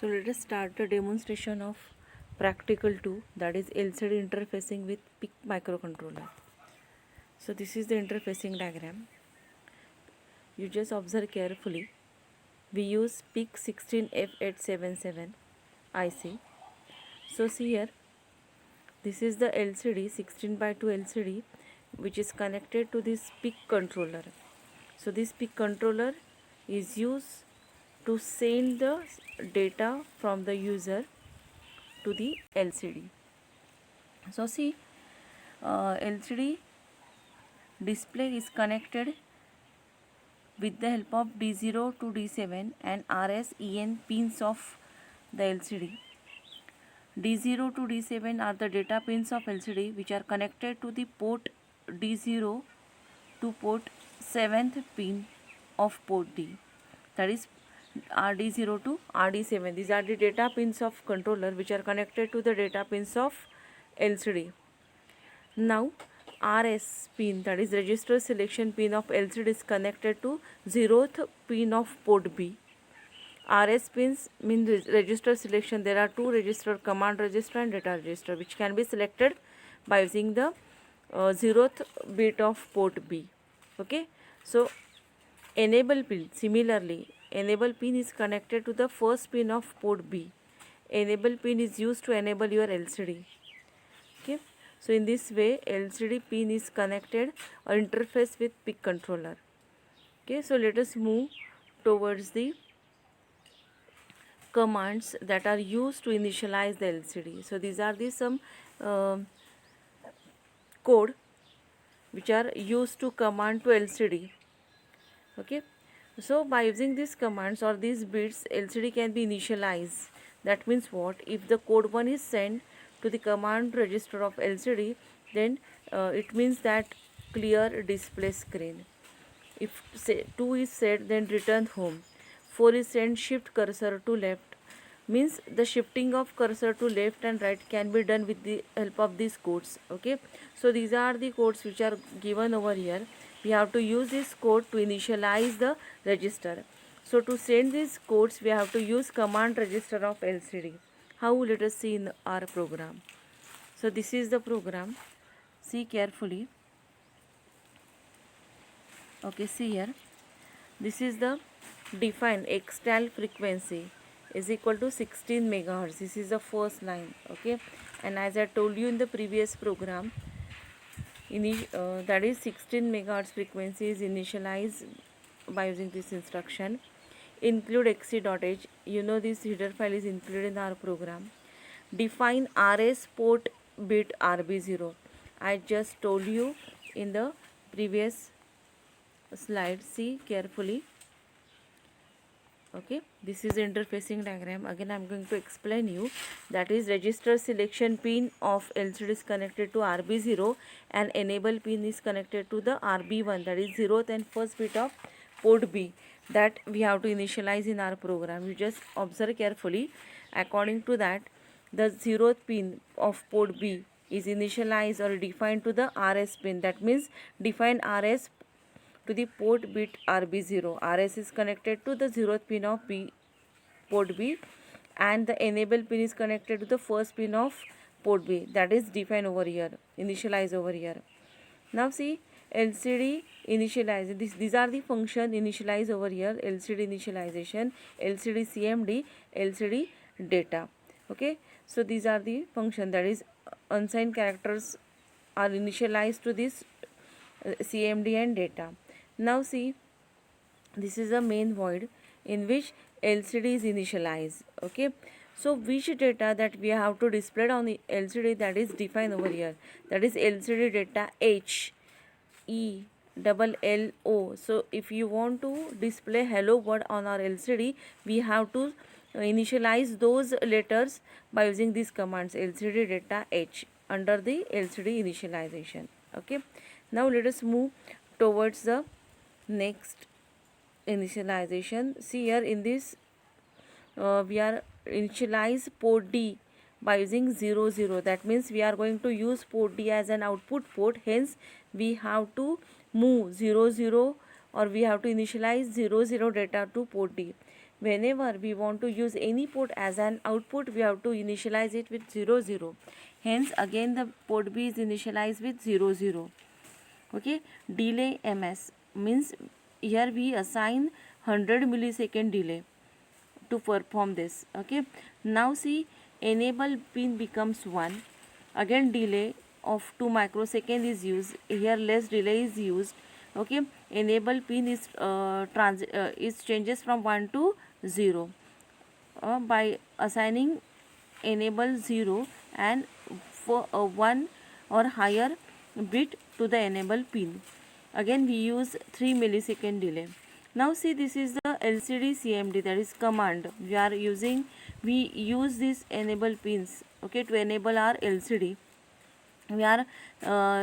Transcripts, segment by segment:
So let us start the demonstration of practical 2, that is LCD interfacing with PIC microcontroller. So this is the interfacing diagram. You just observe carefully. We use PIC 16F877 IC. So see here, this is the LCD 16:2 LCD which is connected to this PIC controller. So this PIC controller is used to send the data from the user to the LCD. So see, LCD display is connected with the help of D0 to D7 and RS EN pins of the LCD. D0 to D7 are the data pins of LCD which are connected to the port D0 to port 7th pin of port D, that is RD0 to RD7. These are the data pins of controller which are connected to the data pins of LCD. Now RS pin, that is register selection pin of LCD, is connected to 0th pin of port B. RS pins mean register selection. There are two register, command register and data register, which can be selected by using the 0th bit of port B. Okay, so enable pin, similarly enable pin is connected to the first pin of port B. Enable pin is used to enable your LCD. Okay, so in this way LCD pin is connected or interface with PIC controller. Okay, so let us move towards the commands that are used to initialize the LCD. So these are the some code which are used to command to LCD. Okay, so by using these commands or these bits, LCD can be initialized. That means what? If the code 1 is sent to the command register of LCD, then it means that clear display screen. If say 2 is set, then return home. 4 is sent, shift cursor to left, means the shifting of cursor to left and right can be done with the help of these codes. Okay, so these are the codes which are given over here. We have to use this code to initialize the register. So to send these codes, we have to use command register of LCD. How? Let us see in our program. So this is the program. See carefully. Okay, see here. This is the define extal frequency is equal to 16 megahertz. This is the first line. Okay, and as I told you in the previous program, that is 16 megahertz frequency is initialized by using this instruction. Include xc.h. You know this header file is included in our program. Define RS port bit RB0. I just told you in the previous slide. See carefully. Okay, this is the interfacing diagram. Again I am going to explain you. That is register selection pin of LCD is connected to RB0 and enable pin is connected to the RB1, that is 0th and first bit of port B, that we have to initialize in our program. You just observe carefully. According to that, the 0th pin of port B is initialized or defined to the RS pin. That means define RS to the port bit RB0. RS is connected to the 0th pin of B, port B, and the enable pin is connected to the first pin of port B. That is defined over here, initialize over here. Now see, LCD initialize. These are the function initialize over here. LCD initialization, LCD CMD, LCD data. Okay, so these are the function, that is unsigned characters are initialized to this CMD and data. Now see, this is a main void in which LCD is initialized. Okay, so which data that we have to display on the LCD, that is defined over here, that is LCD data H E double L O. So if you want to display hello world on our LCD, we have to initialize those letters by using these commands LCD data H under the LCD initialization. Okay, now let us move towards the next initialization. See here in this we are initialize port D by using 0 0. That means we are going to use port D as an output port, hence we have to move 0 0 or we have to initialize 0 0 data to port D. whenever we want to use any port as an output, we have to initialize it with 0 0. Hence again the port B is initialized with 0 0. Okay, delay ms means here we assign 100 millisecond delay to perform this. Okay, now see, enable pin becomes 1. Again delay of 2 microsecond is used. Here less delay is used. Okay, enable pin is changes from 1 to 0 by assigning enable 0 and for 1 or higher bit to the enable pin. Again we use 3 millisecond delay. Now see, this is the LCD CMD, that is command we use these enable pins, okay, to enable our LCD. We are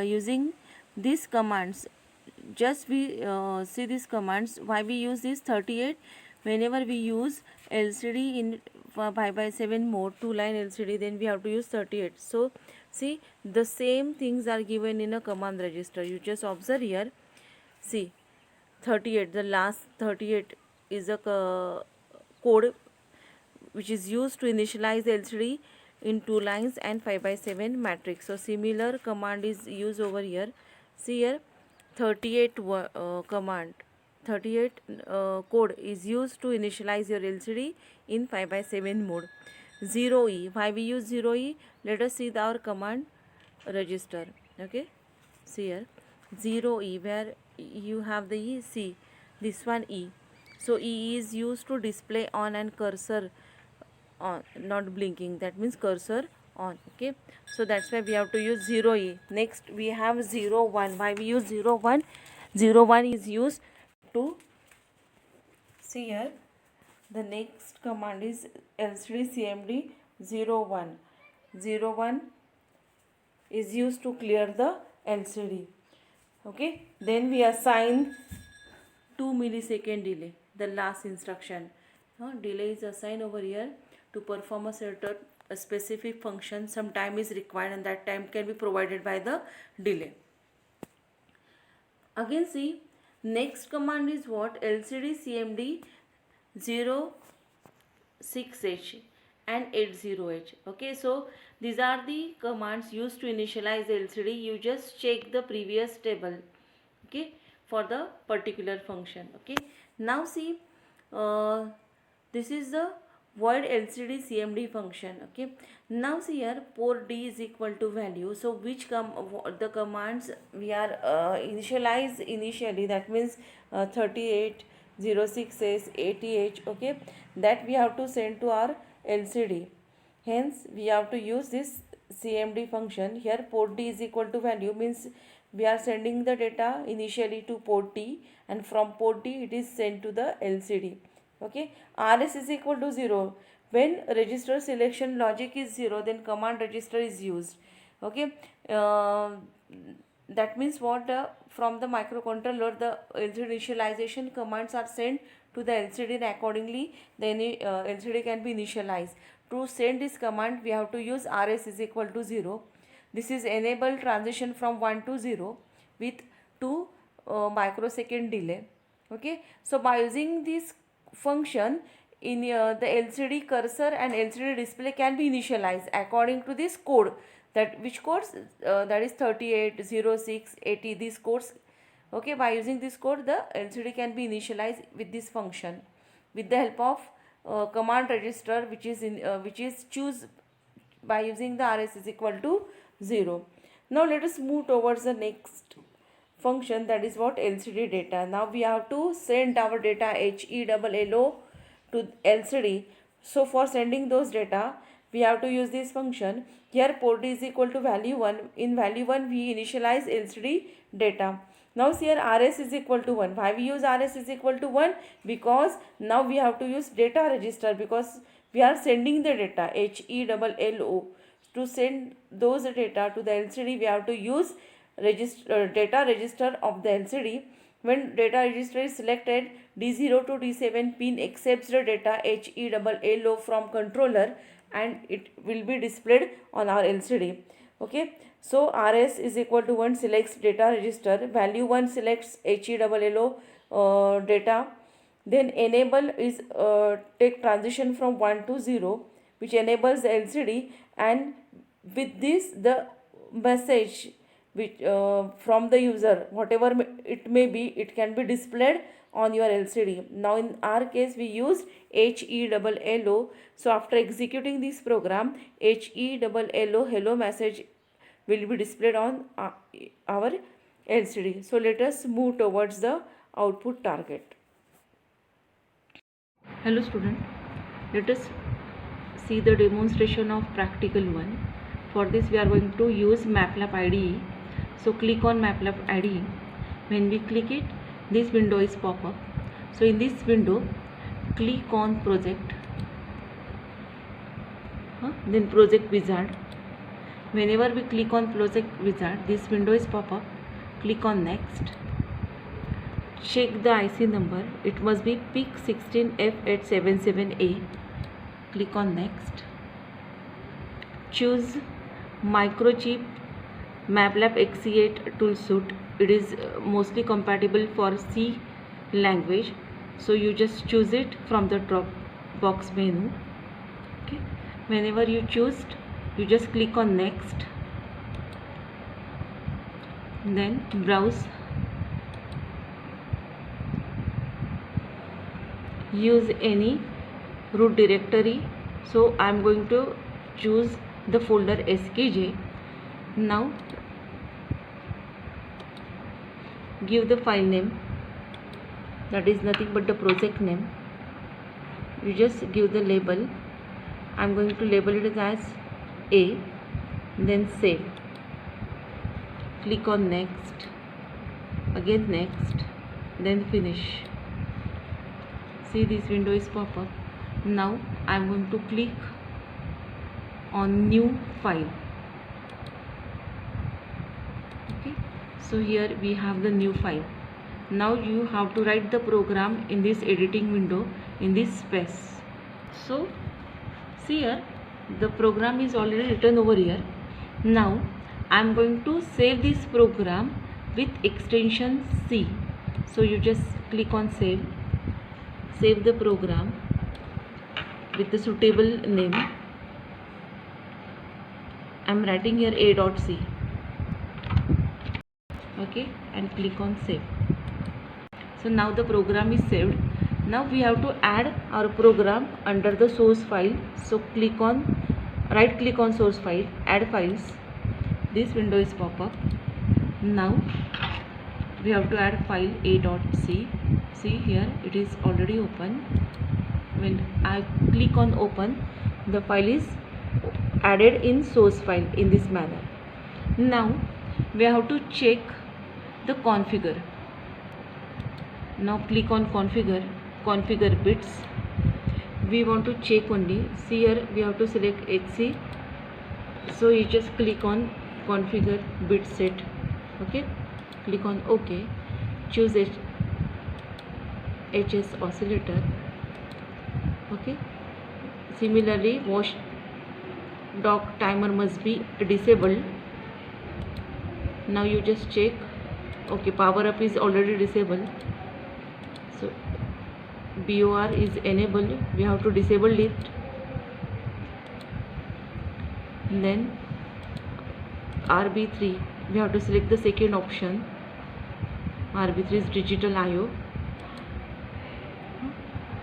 using these commands. Just we see these commands. Why we use this 38? Whenever we use LCD in 5x7 mode, 2-line LCD, then we have to use 38. So see, the same things are given in a command register. You just observe here. See, 38, the last 38 is a code which is used to initialize the LCD in 2 lines and 5x7 matrix. So similar command is used over here. See here, 38 command, 38 code is used to initialize your LCD in 5x7 mode. 0E, why we use 0E? Let us see our command register. Okay, see here, 0E, where you have the E, see this one E. So E is used to display on and cursor on, not blinking, that means cursor on. Okay, so that's why we have to use 0E. Next we have 01. Why we use 01? 01 is used to, see here, the next command is LCD CMD 01. 01 is used to clear the LCD. Okay, then we assign 2 millisecond delay, the last instruction. Delay is assigned over here to perform a specific function. Some time is required and that time can be provided by the delay. Again see, next command is what? LCD CMD 06H and 80H. Okay, so these are the commands used to initialize the LCD. You just check the previous table, okay, for the particular function. Okay, now see, this is the void LCD CMD function. Okay, now see here, port D is equal to value. So which the commands we are initialize initially, that means 38, 06H, 80H, okay, that we have to send to our LCD. Hence we have to use this CMD function. Here port D is equal to value means we are sending the data initially to port D, and from port D it is sent to the LCD. Okay, RS is equal to 0. When register selection logic is 0, then command register is used. Okay, that means what? From the microcontroller, the LCD initialization commands are sent to the LCD, and accordingly the LCD can be initialized. To send this command, we have to use RS is equal to 0. This is enable transition from 1 to 0 with 2 microsecond delay. Okay, so by using this function in the LCD cursor and LCD display can be initialized according to this code. That which codes? That is 38, 06, 80, these codes. Okay, by using this code the LCD can be initialized with this function with the help of command register, which is choose by using the RS is equal to 0. Now let us move towards the next function, that is what? LCD data. Now we have to send our data HELLO to LCD. So for sending those data we have to use this function. Here port is equal to value 1. In value 1 we initialize LCD data. Now here RS is equal to 1. Why we use RS is equal to 1? Because now we have to use data register, because we are sending the data HELLO. To send those data to the LCD we have to use data register of the LCD. When data register is selected, D0 to D7 pin accepts the data HELLO from controller and it will be displayed on our LCD. Okay, so RS is equal to 1 selects data register, value 1 selects HELLO data, Then enable is take transition from 1 to 0, which enables the LCD, and with this the message which from the user, whatever it may be, it can be displayed on your LCD. Now in our case we used HELLO. So after executing this program, HELLO hello message will be displayed on our LCD. So let us move towards the output target. Hello student, let us see the demonstration of practical one. For this we are going to use MATLAB IDE. So click on MATLAB IDE. When we click it, this window is pop up. So in this window, click on project, then project wizard. Whenever we click on project wizard, this window is pop up. Click on next. Check the IC number. It must be PIC 16F877A. Click on next. Choose microchip MATLAB XE8 toolsuit. It is mostly compatible for C language. So you just choose it from the drop box menu. Okay. Whenever you choose, you just click on next. Then browse. Use any root directory. So I am going to choose the folder skj. Now give the file name, that is nothing but the project name. You just give the label. I am going to label it as A. Then save. Click on next, again next, then finish. See, this window is pop up. Now I am going to click on new file. Okay, so here we have the new file. Now you have to write the program in this editing window in this space. So see here, the program is already written over here. Now I am going to save this program with extension C. So you just click on save. Save the program with the suitable name. I am writing here A.C. Okay, and click on save. So now the program is saved. Now we have to add our program under the source file. So click on, right click on source file, add files. This window is pop up. Now we have to add file A.C. See here, it is already open. When I click on open, the file is added in source file in this manner. Now we have to check the configure. Now click on configure bits. We want to check only. See here, we have to select HC. So you just click on configure bit set. Okay, click on OK. Choose HS oscillator. Okay, similarly wash dock timer must be disabled. Now you just check. Okay, power up is already disabled. So BOR is enabled. We have to disable it. And then RB3, we have to select the second option. RB3 is digital IO,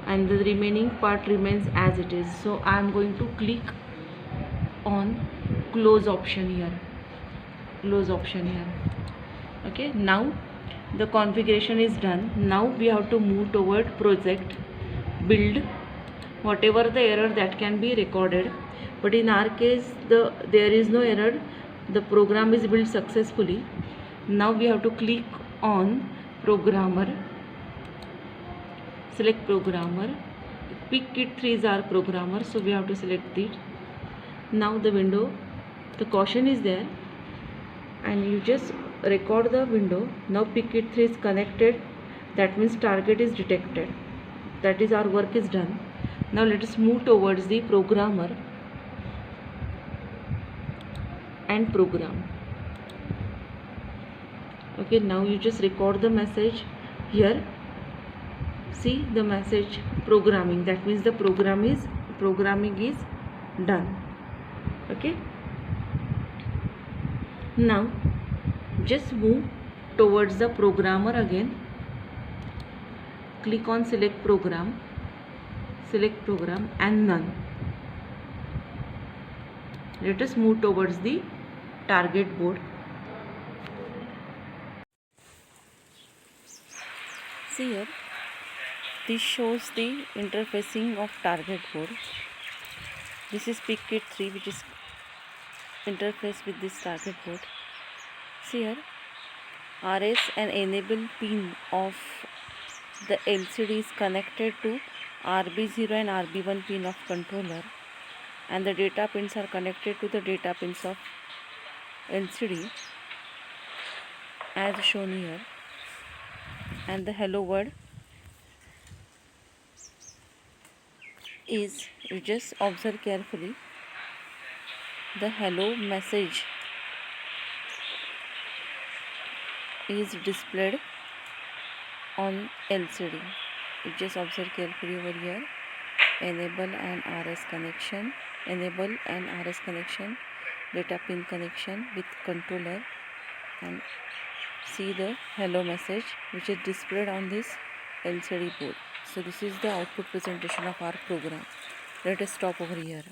and the remaining part remains as it is. So I am going to click on close option here. Close option here. Okay, now the configuration is done. Now we have to move toward project build. Whatever the error that can be recorded, but in our case there is no error. The program is built successfully. Now we have to click on programmer. Select programmer. PIC kit 3 is our programmer, so we have to select it. Now the window, the caution is there, and you just record the window. Now PIC kit 3 is connected. That means target is detected. That is, our work is done. Now let us move towards the programmer and program. Okay, now you just record the message here. see the message programming, that means the programming is done. Okay, now just move towards the programmer again, click on select program and none. Let us move towards the target board. See here, this shows the interfacing of target board. This is PIC kit 3 which is interface with this target board. See here, RS and enable pin of the LCD is connected to RB0 and RB1 pin of controller, and the data pins are connected to the data pins of LCD as shown here. And the hello word is, you just observe carefully, the hello message is displayed on LCD. You just observe carefully over here. Enable and RS connection, data pin connection with controller, and see the hello message which is displayed on this LCD board. So this is the output presentation of our program. Let us stop over here.